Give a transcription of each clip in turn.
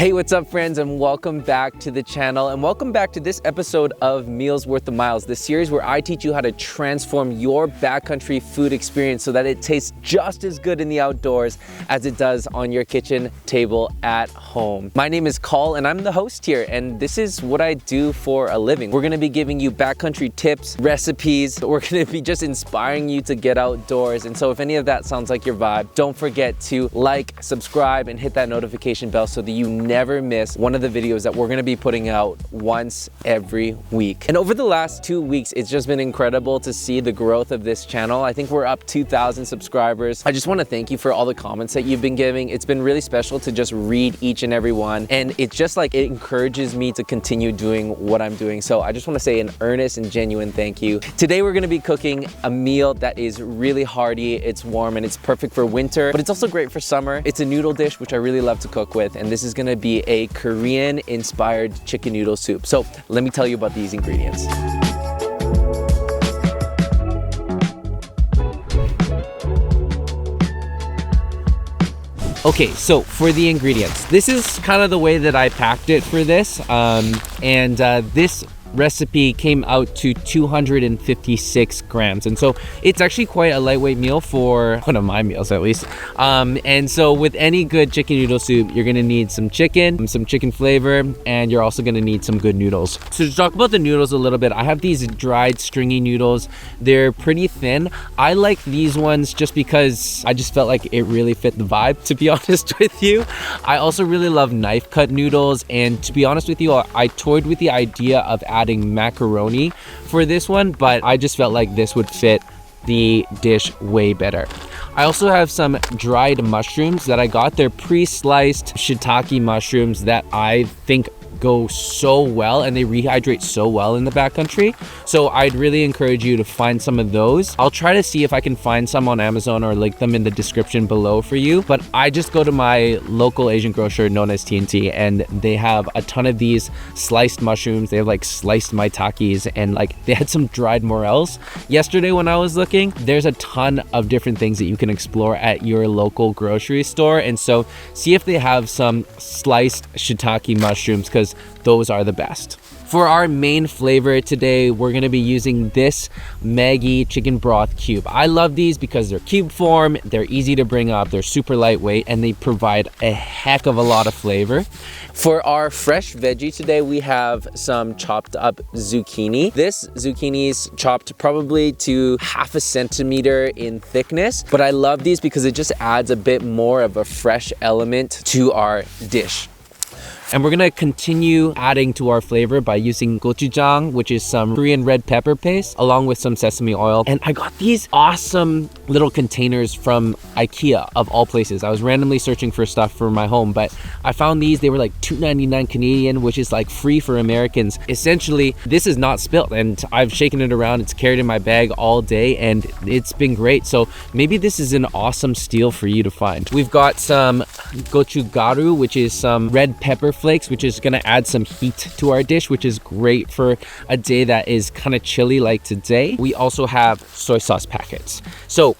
Hey, what's up friends, and welcome back to the channel, and welcome back to this episode of Meals Worth the Miles, the series where I teach you how to transform your backcountry food experience so that it tastes just as good in the outdoors as it does on your kitchen table at home. My name is Call and I'm the host here, and this is what I do for a living. We're gonna be giving you backcountry tips, recipes. We're gonna be just inspiring you to get outdoors. And so if any of that sounds like your vibe, don't forget to like, subscribe, and hit that notification bell so that you never miss one of the videos that we're gonna be putting out once every week. And over the last 2 weeks, it's just been incredible to see the growth of this channel. I think we're up 2,000 subscribers. I just wanna thank you for all the comments that you've been giving. It's been really special to just read each and every one. And it's just like, it encourages me to continue doing what I'm doing. So I just wanna say an earnest and genuine thank you. Today, we're gonna be cooking a meal that is really hearty, it's warm, and it's perfect for winter, but it's also great for summer. It's a noodle dish, which I really love to cook with. And this is gonna be a Korean inspired chicken noodle soup. So let me tell you about these ingredients. Okay, so for the ingredients, this is kind of the way that I packed it for this. This recipe came out to 256 grams, and so it's actually quite a lightweight meal for one of my meals at least. And so with any good chicken noodle soup, you're gonna need some chicken flavor, and you're also gonna need some good noodles. So to talk about the noodles a little bit, I have these dried stringy noodles. They're pretty thin. I like these ones just because I just felt like it really fit the vibe, to be honest with you. I also really love knife cut noodles, and to be honest with you, I toyed with the idea of adding macaroni for this one, but I just felt like this would fit the dish way better. I also have some dried mushrooms that I got. They're pre-sliced shiitake mushrooms that I think go so well, and they rehydrate so well in the backcountry. So I'd really encourage you to find some of those. I'll try to see if I can find some on Amazon or link them in the description below for you. But I just go to my local Asian grocer known as TNT, and they have a ton of these sliced mushrooms. They have like sliced maitakes, and like they had some dried morels. Yesterday when I was looking, there's a ton of different things that you can explore at your local grocery store. And so see if they have some sliced shiitake mushrooms, because those are the best. For our main flavor today, we're gonna be using this Maggi chicken broth cube. I love these because they're cube form, they're easy to bring up, they're super lightweight, and they provide a heck of a lot of flavor. For our fresh veggie today, we have some chopped up zucchini. This zucchini is chopped probably to 1/2 centimeter in thickness, but I love these because it just adds a bit more of a fresh element to our dish. And we're gonna continue adding to our flavor by using gochujang, which is some Korean red pepper paste, along with some sesame oil. And I got these awesome little containers from IKEA, of all places. I was randomly searching for stuff for my home, but I found these. They were like $2.99 Canadian, which is like free for Americans. Essentially, this is not spilt, and I've shaken it around. It's carried in my bag all day, and it's been great. So maybe this is an awesome steal for you to find. We've got some gochugaru, which is some red pepper flakes, which is gonna add some heat to our dish, which is great for a day that is kind of chilly like today. We also have soy sauce packets. So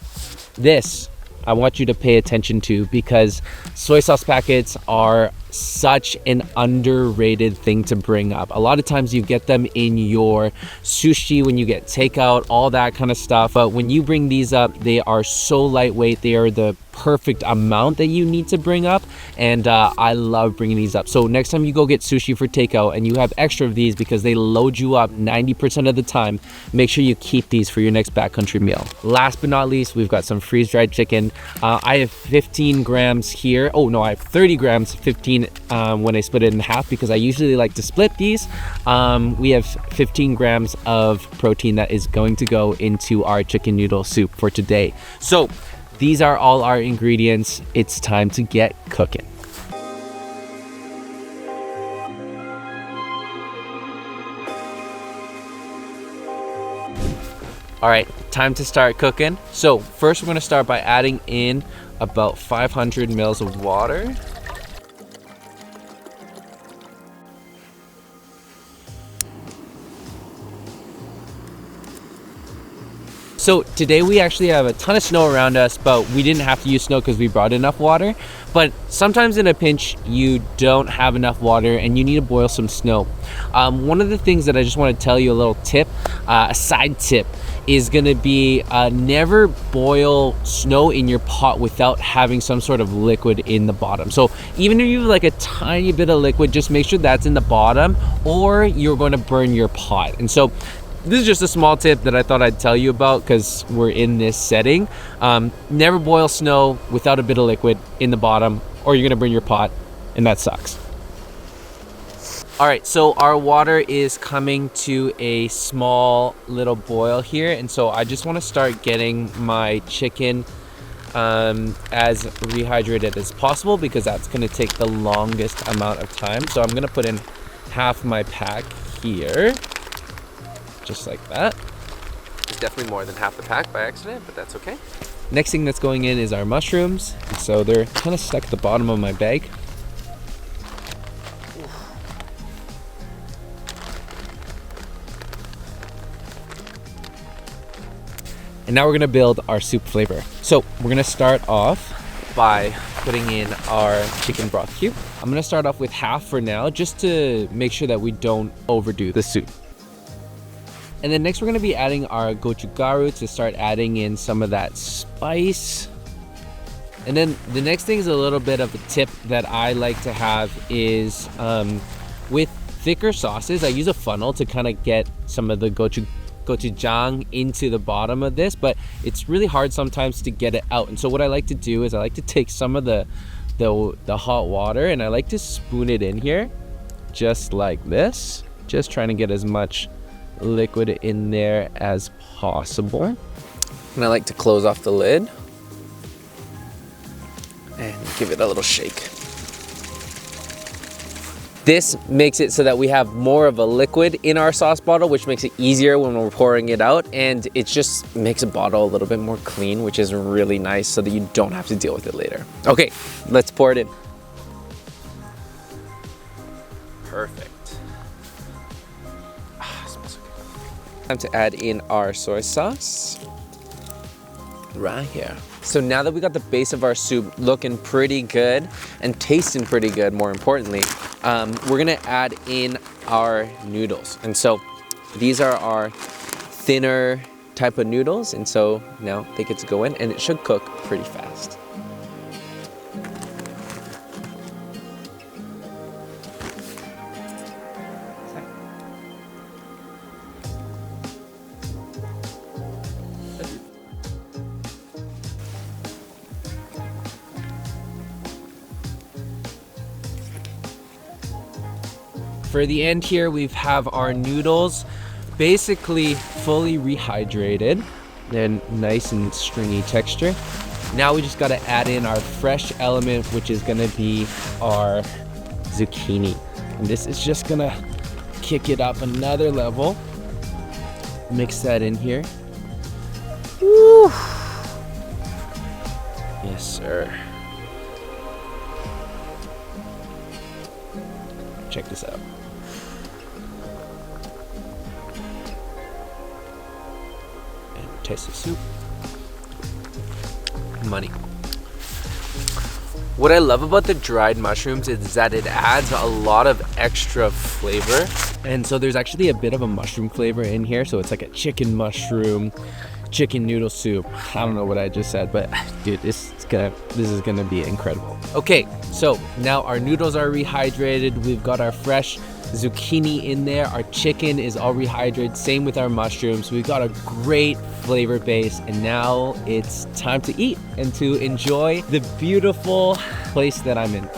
this, I want you to pay attention to, because soy sauce packets are such an underrated thing to bring up. A lot of times you get them in your sushi when you get takeout, all that kind of stuff. But when you bring these up, they are so lightweight. They are the perfect amount that you need to bring up, and I love bringing these up. So next time you go get sushi for takeout and you have extra of these, because they load you up 90% of the time, make sure you keep these for your next backcountry meal. Last but not least, we've got some freeze-dried chicken. I have 15 grams here. Oh no, I have 30 grams, 15 when I split it in half, because I usually like to split these. We have 15 grams of protein that is going to go into our chicken noodle soup for today. So these are all our ingredients. It's time to get cooking. All right, time to start cooking. So first we're gonna start by adding in about 500 mils of water. So today we actually have a ton of snow around us, but we didn't have to use snow because we brought enough water. But sometimes in a pinch, you don't have enough water and you need to boil some snow. One of the things that I just want to tell you, a little tip, a side tip, is going to be never boil snow in your pot without having some sort of liquid in the bottom. So even if you have like a tiny bit of liquid, just make sure that's in the bottom or you're going to burn your pot. And so this is just a small tip that I thought I'd tell you about because we're in this setting. Never boil snow without a bit of liquid in the bottom or you're going to burn your pot, and that sucks. All right, so our water is coming to a small little boil here, and so I just want to start getting my chicken as rehydrated as possible because that's going to take the longest amount of time. So I'm going to put in half my pack here, just like that. It's definitely more than half the pack by accident, but that's okay. Next thing that's going in is our mushrooms, so they're kind of stuck at the bottom of my bag. And now we're gonna build our soup flavor. So we're gonna start off by putting in our chicken broth cube. I'm gonna start off with half for now, just to make sure that we don't overdo the soup. And then next we're gonna be adding our gochugaru to start adding in some of that spice. And then the next thing is a little bit of a tip that I like to have is with thicker sauces, I use a funnel to kind of get some of the gochujang into the bottom of this, but it's really hard sometimes to get it out. And so what I like to do is I like to take some of the hot water and I like to spoon it in here just like this, just trying to get as much liquid in there as possible. And I like to close off the lid and give it a little shake. This makes it so that we have more of a liquid in our sauce bottle, which makes it easier when we're pouring it out, and it just makes a bottle a little bit more clean, which is really nice so that you don't have to deal with it later. Okay, let's pour it in. Perfect. Smells so good. Time to add in our soy sauce right here. So now that we got the base of our soup looking pretty good and tasting pretty good, more importantly, we're gonna add in our noodles. And so these are our thinner type of noodles. And so now they get to go in and it should cook pretty fast. For the end here, we have our noodles basically fully rehydrated and nice and stringy texture. Now we just gotta add in our fresh element, which is gonna be our zucchini. And this is just gonna kick it up another level. Mix that in here. Woo. Yes, sir. Check this out. And taste the soup. Money. What I love about the dried mushrooms is that it adds a lot of extra flavor. And so there's actually a bit of a mushroom flavor in here. So it's like a chicken mushroom, chicken noodle soup. I don't know what I just said, but dude, this is gonna be incredible. Okay, so now our noodles are rehydrated. We've got our fresh zucchini in there. Our chicken is all rehydrated. Same with our mushrooms. We've got a great flavor base, and now it's time to eat and to enjoy the beautiful place that I'm in.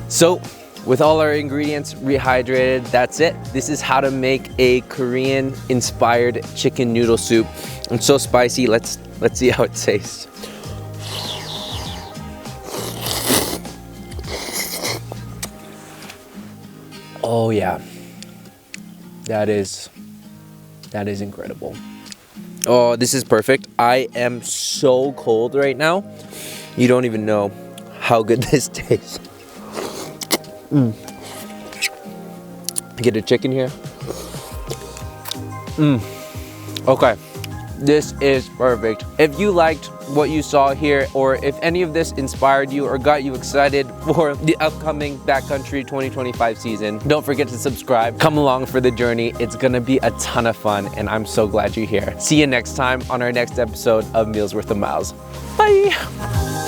So, with all our ingredients rehydrated, that's it. This is how to make a Korean inspired chicken noodle soup. It's so spicy. Let's see how it tastes. Oh yeah. That is incredible. Oh, this is perfect. I am so cold right now. You don't even know how good this tastes. Get a chicken here. Okay, this is perfect. If you liked what you saw here, or if any of this inspired you or got you excited for the upcoming Backcountry 2025 season, don't forget to subscribe. Come along for the journey. It's gonna be a ton of fun, and I'm so glad you're here. See you next time on our next episode of Meals Worth the Miles. Bye.